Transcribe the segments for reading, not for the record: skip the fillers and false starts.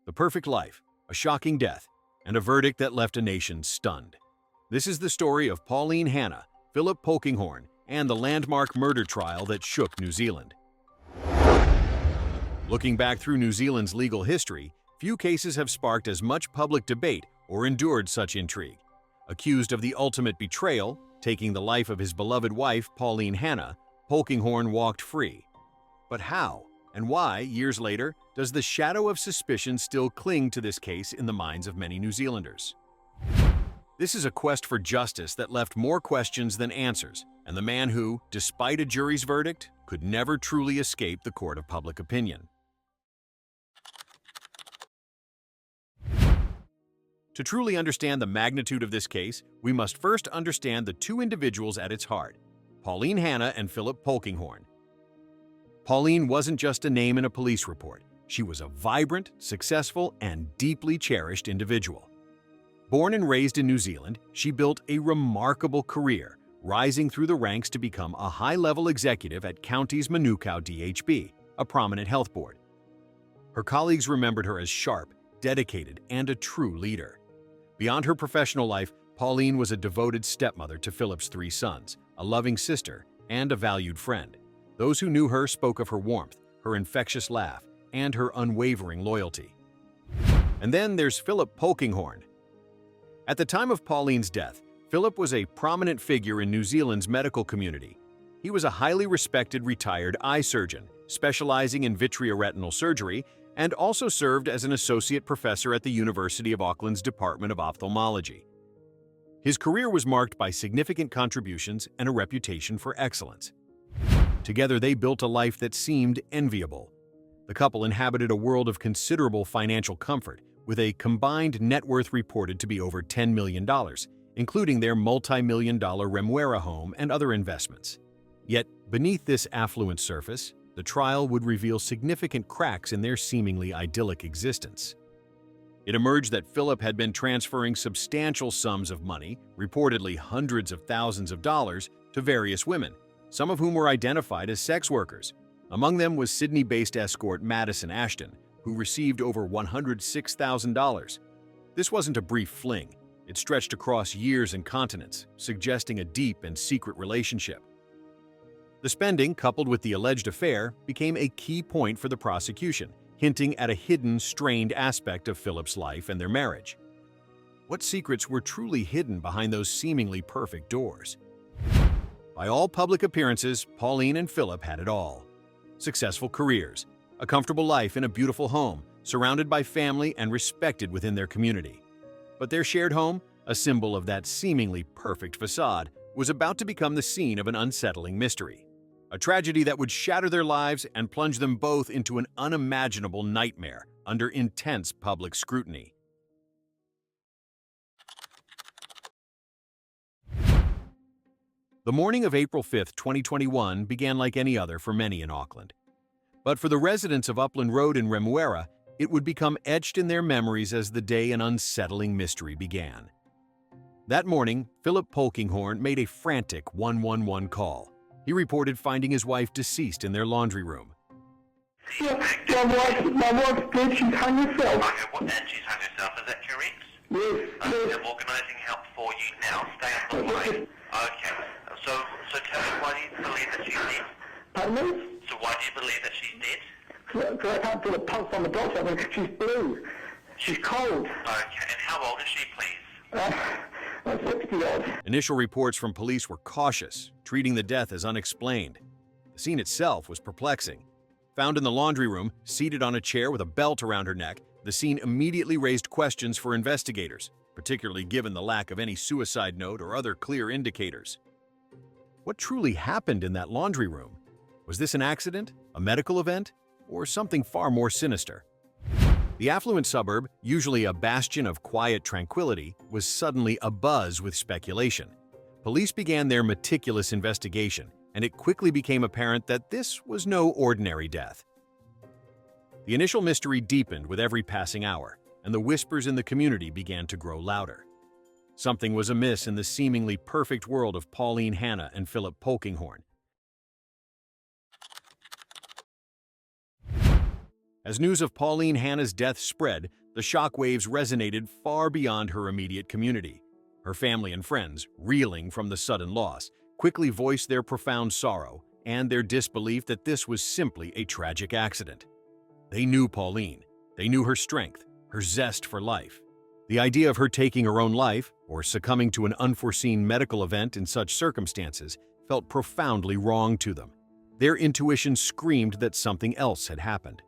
The perfect life, a shocking death, and a verdict that left a nation stunned. This is the story of Pauline Hanna, Philip Polkinghorne, and the landmark murder trial that shook New Zealand. Looking back through New Zealand's legal history, few cases have sparked as much public debate or endured such intrigue. Accused of the ultimate betrayal, taking the life of his beloved wife, Pauline Hanna, Polkinghorne walked free. But how and why, years later, does the shadow of suspicion still cling to this case in the minds of many New Zealanders? This is a quest for justice that left more questions than answers, and the man who, despite a jury's verdict, could never truly escape the court of public opinion. To truly understand the magnitude of this case, we must first understand the two individuals at its heart, Pauline Hanna and Philip Polkinghorne. Pauline wasn't just a name in a police report. She was a vibrant, successful, and deeply cherished individual. Born and raised in New Zealand, she built a remarkable career, rising through the ranks to become a high-level executive at Counties Manukau DHB, a prominent health board. Her colleagues remembered her as sharp, dedicated, and a true leader. Beyond her professional life, Pauline was a devoted stepmother to Philip's 3 sons, a loving sister, and a valued friend. Those who knew her spoke of her warmth, her infectious laugh, and her unwavering loyalty. And then there's Philip Polkinghorne. At the time of Pauline's death, Philip was a prominent figure in New Zealand's medical community. He was a highly respected retired eye surgeon, specializing in vitreoretinal surgery, and also served as an associate professor at the University of Auckland's Department of Ophthalmology. His career was marked by significant contributions and a reputation for excellence. Together, they built a life that seemed enviable. The couple inhabited a world of considerable financial comfort, with a combined net worth reported to be over $10 million, including their multi-million-dollar Remuera home and other investments. Yet, beneath this affluent surface, the trial would reveal significant cracks in their seemingly idyllic existence. It emerged that Philip had been transferring substantial sums of money, reportedly hundreds of thousands of dollars, to various women, some of whom were identified as sex workers. Among them was Sydney-based escort Madison Ashton, who received over $106,000. This wasn't a brief fling. It stretched across years and continents, suggesting a deep and secret relationship. The spending, coupled with the alleged affair, became a key point for the prosecution, hinting at a hidden, strained aspect of Philip's life and their marriage. What secrets were truly hidden behind those seemingly perfect doors? By all public appearances, Pauline and Philip had it all. Successful careers, a comfortable life in a beautiful home, surrounded by family and respected within their community. But their shared home, a symbol of that seemingly perfect facade, was about to become the scene of an unsettling mystery. A tragedy that would shatter their lives and plunge them both into an unimaginable nightmare under intense public scrutiny. The morning of April 5, 2021 began like any other for many in Auckland. But for the residents of Upland Road in Remuera, it would become etched in their memories as the day an unsettling mystery began. That morning, Philip Polkinghorne made a frantic 111 call. He reported finding his wife deceased in their laundry room. Yeah, my wife's dead. She's hung herself. Okay, well, and she's hung herself, is that correct? Yes, yes. I'm organising help for you now. Stay on the line. Okay. So tell me, why do you believe that she's dead? Pardon me? So why do you believe that she's dead? Because I can't feel a pulse on the doctor. I mean, she's blue. She's cold. Okay, and how old is she, please? 60-odd. Initial reports from police were cautious, treating the death as unexplained. The scene itself was perplexing. Found in the laundry room, seated on a chair with a belt around her neck, the scene immediately raised questions for investigators, particularly given the lack of any suicide note or other clear indicators. What truly happened in that laundry room? Was this an accident, a medical event, or something far more sinister? The affluent suburb, usually a bastion of quiet tranquility, was suddenly abuzz with speculation. Police began their meticulous investigation, and it quickly became apparent that this was no ordinary death. The initial mystery deepened with every passing hour, and the whispers in the community began to grow louder. Something was amiss in the seemingly perfect world of Pauline Hanna and Philip Polkinghorne. As news of Pauline Hanna's death spread, the shockwaves resonated far beyond her immediate community. Her family and friends, reeling from the sudden loss, quickly voiced their profound sorrow and their disbelief that this was simply a tragic accident. They knew Pauline. They knew her strength, her zest for life. The idea of her taking her own life or succumbing to an unforeseen medical event in such circumstances felt profoundly wrong to them. Their intuition screamed that something else had happened.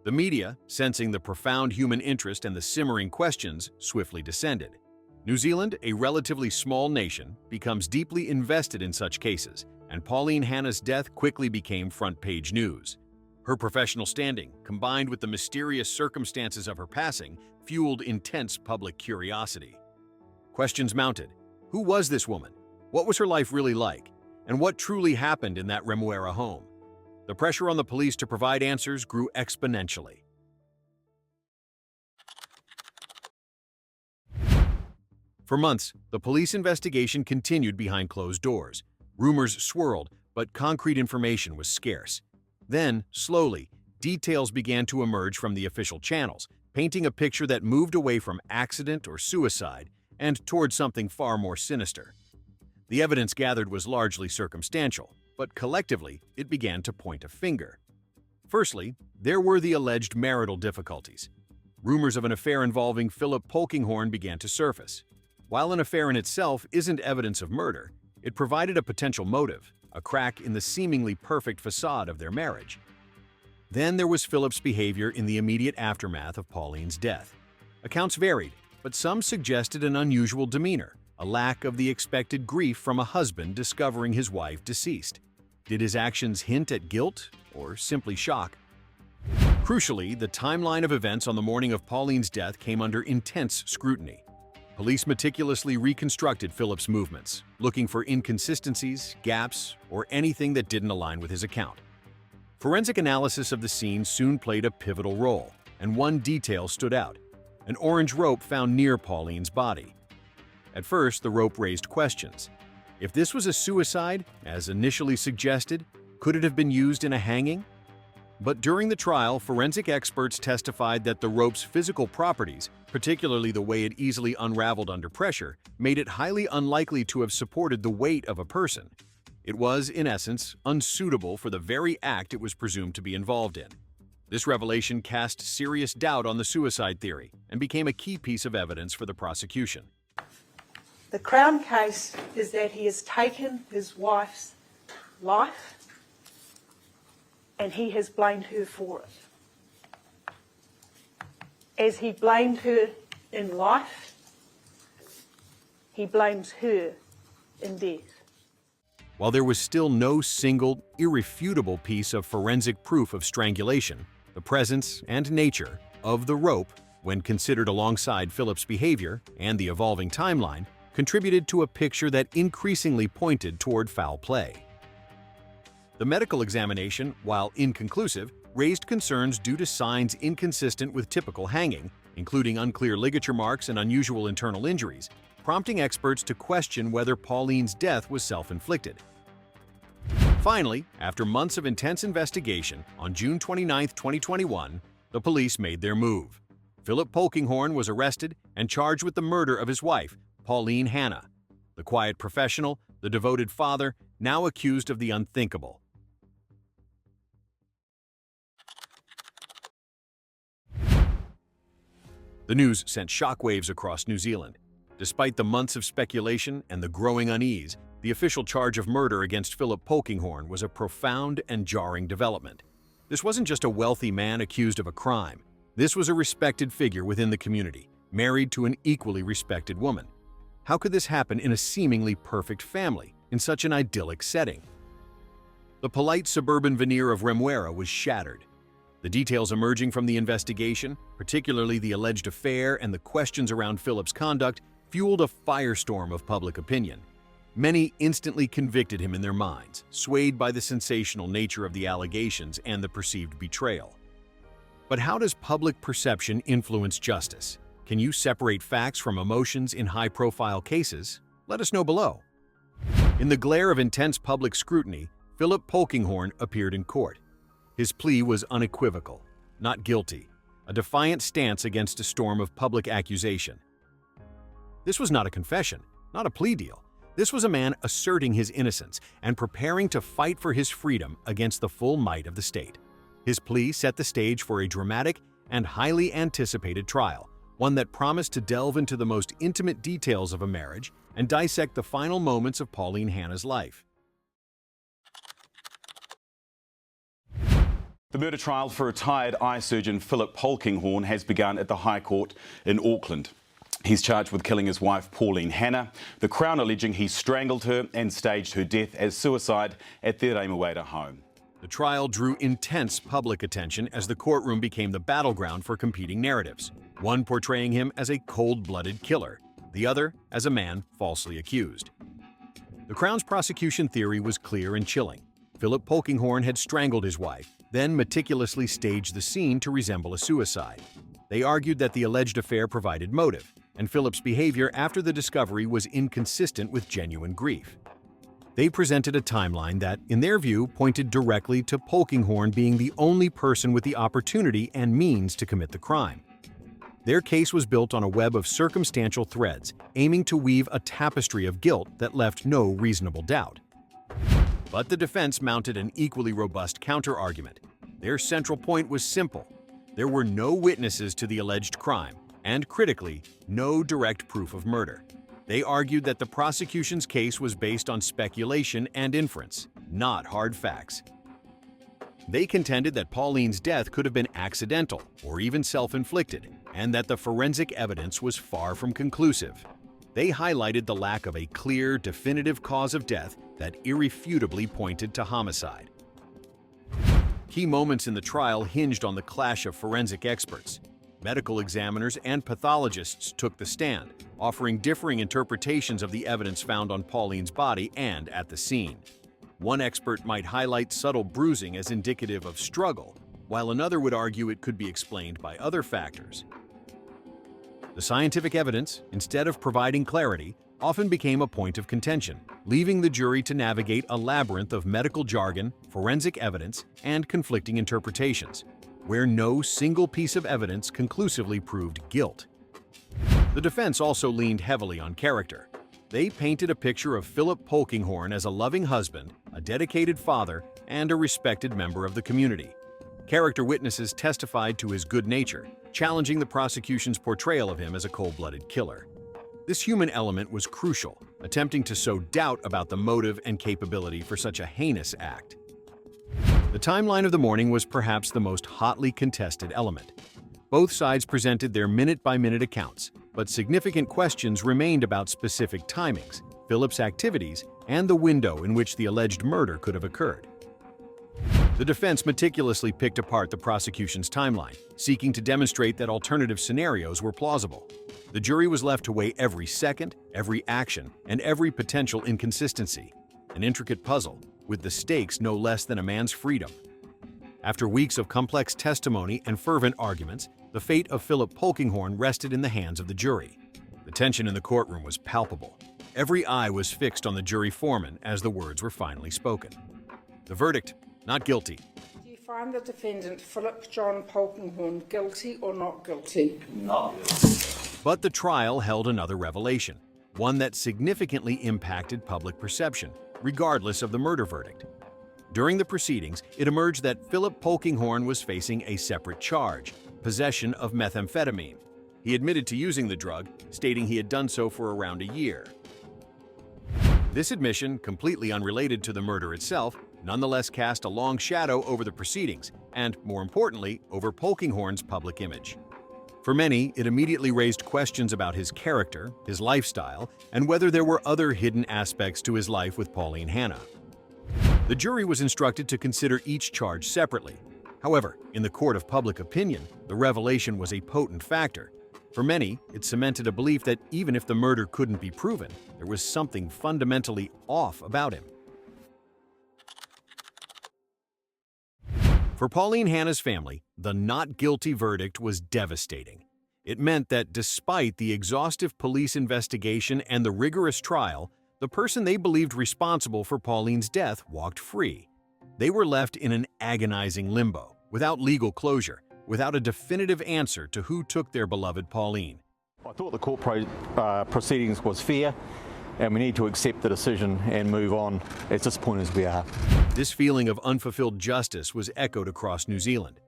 The media, sensing the profound human interest and the simmering questions, swiftly descended. New Zealand, a relatively small nation, becomes deeply invested in such cases, and Pauline Hanna's death quickly became front-page news. Her professional standing, combined with the mysterious circumstances of her passing, fueled intense public curiosity. Questions mounted. Who was this woman? What was her life really like? And what truly happened in that Remuera home? The pressure on the police to provide answers grew exponentially. For months, the police investigation continued behind closed doors. Rumors swirled, but concrete information was scarce. Then, slowly, details began to emerge from the official channels, painting a picture that moved away from accident or suicide and toward something far more sinister. The evidence gathered was largely circumstantial, but collectively, it began to point a finger. Firstly, there were the alleged marital difficulties. Rumors of an affair involving Philip Polkinghorne began to surface. While an affair in itself isn't evidence of murder, it provided a potential motive, a crack in the seemingly perfect facade of their marriage. Then there was Philip's behavior in the immediate aftermath of Pauline's death. Accounts varied, but some suggested an unusual demeanor, a lack of the expected grief from a husband discovering his wife deceased. Did his actions hint at guilt or simply shock? Crucially, the timeline of events on the morning of Pauline's death came under intense scrutiny. Police meticulously reconstructed Philip's movements, looking for inconsistencies, gaps, or anything that didn't align with his account. Forensic analysis of the scene soon played a pivotal role, and one detail stood out: an orange rope found near Pauline's body. At first, the rope raised questions. If this was a suicide, as initially suggested, could it have been used in a hanging? But during the trial, forensic experts testified that the rope's physical properties, particularly the way it easily unraveled under pressure, made it highly unlikely to have supported the weight of a person. It was, in essence, unsuitable for the very act it was presumed to be involved in. This revelation cast serious doubt on the suicide theory and became a key piece of evidence for the prosecution. The Crown case is that he has taken his wife's life and he has blamed her for it. As he blamed her in life, he blames her in death. While there was still no single, irrefutable piece of forensic proof of strangulation, the presence and nature of the rope, when considered alongside Philip's behavior and the evolving timeline, contributed to a picture that increasingly pointed toward foul play. The medical examination, while inconclusive, raised concerns due to signs inconsistent with typical hanging, including unclear ligature marks and unusual internal injuries, prompting experts to question whether Pauline's death was self-inflicted. Finally, after months of intense investigation, on June 29, 2021, the police made their move. Philip Polkinghorne was arrested and charged with the murder of his wife, Pauline Hanna, the quiet professional, the devoted father, now accused of the unthinkable. The news sent shockwaves across New Zealand. Despite the months of speculation and the growing unease, the official charge of murder against Philip Polkinghorne was a profound and jarring development. This wasn't just a wealthy man accused of a crime. This was a respected figure within the community, married to an equally respected woman. How could this happen in a seemingly perfect family, in such an idyllic setting? The polite suburban veneer of Remuera was shattered. The details emerging from the investigation, particularly the alleged affair and the questions around Philip's conduct, fueled a firestorm of public opinion. Many instantly convicted him in their minds, swayed by the sensational nature of the allegations and the perceived betrayal. But how does public perception influence justice? Can you separate facts from emotions in high-profile cases? Let us know below. In the glare of intense public scrutiny, Philip Polkinghorne appeared in court. His plea was unequivocal, not guilty, a defiant stance against a storm of public accusation. This was not a confession, not a plea deal. This was a man asserting his innocence and preparing to fight for his freedom against the full might of the state. His plea set the stage for a dramatic and highly anticipated trial, one that promised to delve into the most intimate details of a marriage and dissect the final moments of Pauline Hanna's life. The murder trial for retired eye surgeon Philip Polkinghorne has begun at the High Court in Auckland. He's charged with killing his wife Pauline Hanna, the Crown alleging he strangled her and staged her death as suicide at their Remuera home. The trial drew intense public attention as the courtroom became the battleground for competing narratives, one portraying him as a cold-blooded killer, the other as a man falsely accused. The Crown's prosecution theory was clear and chilling. Philip Polkinghorne had strangled his wife, then meticulously staged the scene to resemble a suicide. They argued that the alleged affair provided motive, and Philip's behavior after the discovery was inconsistent with genuine grief. They presented a timeline that, in their view, pointed directly to Polkinghorne being the only person with the opportunity and means to commit the crime. Their case was built on a web of circumstantial threads, aiming to weave a tapestry of guilt that left no reasonable doubt. But the defense mounted an equally robust counter-argument. Their central point was simple. There were no witnesses to the alleged crime, and critically, no direct proof of murder. They argued that the prosecution's case was based on speculation and inference, not hard facts. They contended that Pauline's death could have been accidental or even self-inflicted, and that the forensic evidence was far from conclusive. They highlighted the lack of a clear, definitive cause of death that irrefutably pointed to homicide. Key moments in the trial hinged on the clash of forensic experts. Medical examiners and pathologists took the stand, offering differing interpretations of the evidence found on Pauline's body and at the scene. One expert might highlight subtle bruising as indicative of struggle, while another would argue it could be explained by other factors. The scientific evidence, instead of providing clarity, often became a point of contention, leaving the jury to navigate a labyrinth of medical jargon, forensic evidence, and conflicting interpretations, where no single piece of evidence conclusively proved guilt. The defense also leaned heavily on character. They painted a picture of Philip Polkinghorne as a loving husband, a dedicated father, and a respected member of the community. Character witnesses testified to his good nature, challenging the prosecution's portrayal of him as a cold-blooded killer. This human element was crucial, attempting to sow doubt about the motive and capability for such a heinous act. The timeline of the morning was perhaps the most hotly contested element. Both sides presented their minute-by-minute accounts, but significant questions remained about specific timings, Philip's activities, and the window in which the alleged murder could have occurred. The defense meticulously picked apart the prosecution's timeline, seeking to demonstrate that alternative scenarios were plausible. The jury was left to weigh every second, every action, and every potential inconsistency, an intricate puzzle, with the stakes no less than a man's freedom. After weeks of complex testimony and fervent arguments, the fate of Philip Polkinghorne rested in the hands of the jury. The tension in the courtroom was palpable. Every eye was fixed on the jury foreman as the words were finally spoken. The verdict: not guilty. Do you find the defendant, Philip John Polkinghorne, guilty or not guilty? Not guilty. But the trial held another revelation, one that significantly impacted public perception, regardless of the murder verdict. During the proceedings, it emerged that Philip Polkinghorne was facing a separate charge: possession of methamphetamine. He admitted to using the drug, stating he had done so for around a year. This admission, completely unrelated to the murder itself, nonetheless cast a long shadow over the proceedings and, more importantly, over Polkinghorne's public image. For many, it immediately raised questions about his character, his lifestyle, and whether there were other hidden aspects to his life with Pauline Hanna. The jury was instructed to consider each charge separately. However, in the court of public opinion, the revelation was a potent factor. For many, it cemented a belief that even if the murder couldn't be proven, there was something fundamentally off about him. For Pauline Hanna's family, the not guilty verdict was devastating. It meant that despite the exhaustive police investigation and the rigorous trial, the person they believed responsible for Pauline's death walked free. They were left in an agonizing limbo, without legal closure, without a definitive answer to who took their beloved Pauline. I thought the court proceedings was fair, and we need to accept the decision and move on as disappointed as we are. This feeling of unfulfilled justice was echoed across New Zealand.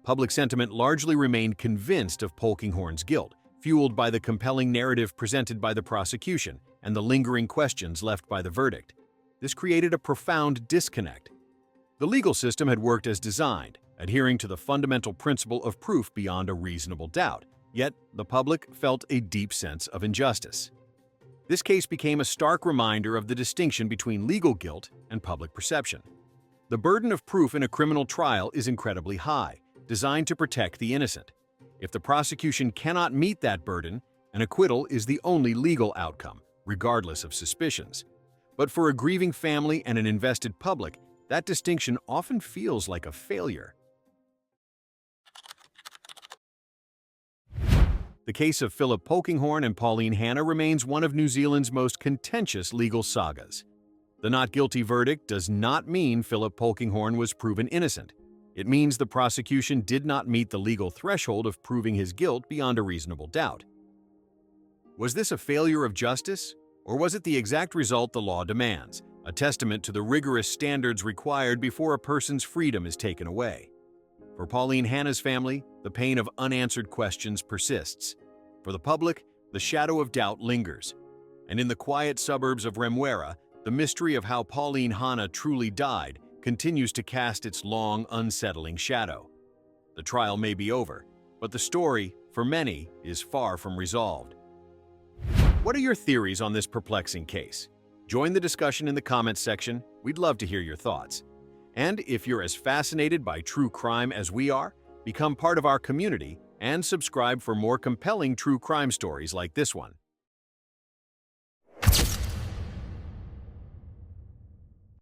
Public sentiment largely remained convinced of Polkinghorne's guilt, fueled by the compelling narrative presented by the prosecution and the lingering questions left by the verdict. This created a profound disconnect. The legal system had worked as designed, adhering to the fundamental principle of proof beyond a reasonable doubt, yet the public felt a deep sense of injustice. This case became a stark reminder of the distinction between legal guilt and public perception. The burden of proof in a criminal trial is incredibly high, designed to protect the innocent. If the prosecution cannot meet that burden, an acquittal is the only legal outcome, regardless of suspicions. But for a grieving family and an invested public, that distinction often feels like a failure. The case of Philip Polkinghorne and Pauline Hanna remains one of New Zealand's most contentious legal sagas. The not guilty verdict does not mean Philip Polkinghorne was proven innocent. It means the prosecution did not meet the legal threshold of proving his guilt beyond a reasonable doubt. Was this a failure of justice, or was it the exact result the law demands, a testament to the rigorous standards required before a person's freedom is taken away? For Pauline Hanna's family, the pain of unanswered questions persists. For the public, the shadow of doubt lingers. And in the quiet suburbs of Remuera, the mystery of how Pauline Hanna truly died continues to cast its long, unsettling shadow. The trial may be over, but the story, for many, is far from resolved. What are your theories on this perplexing case? Join the discussion in the comments section. We'd love to hear your thoughts. And if you're as fascinated by true crime as we are, become part of our community and subscribe for more compelling true crime stories like this one.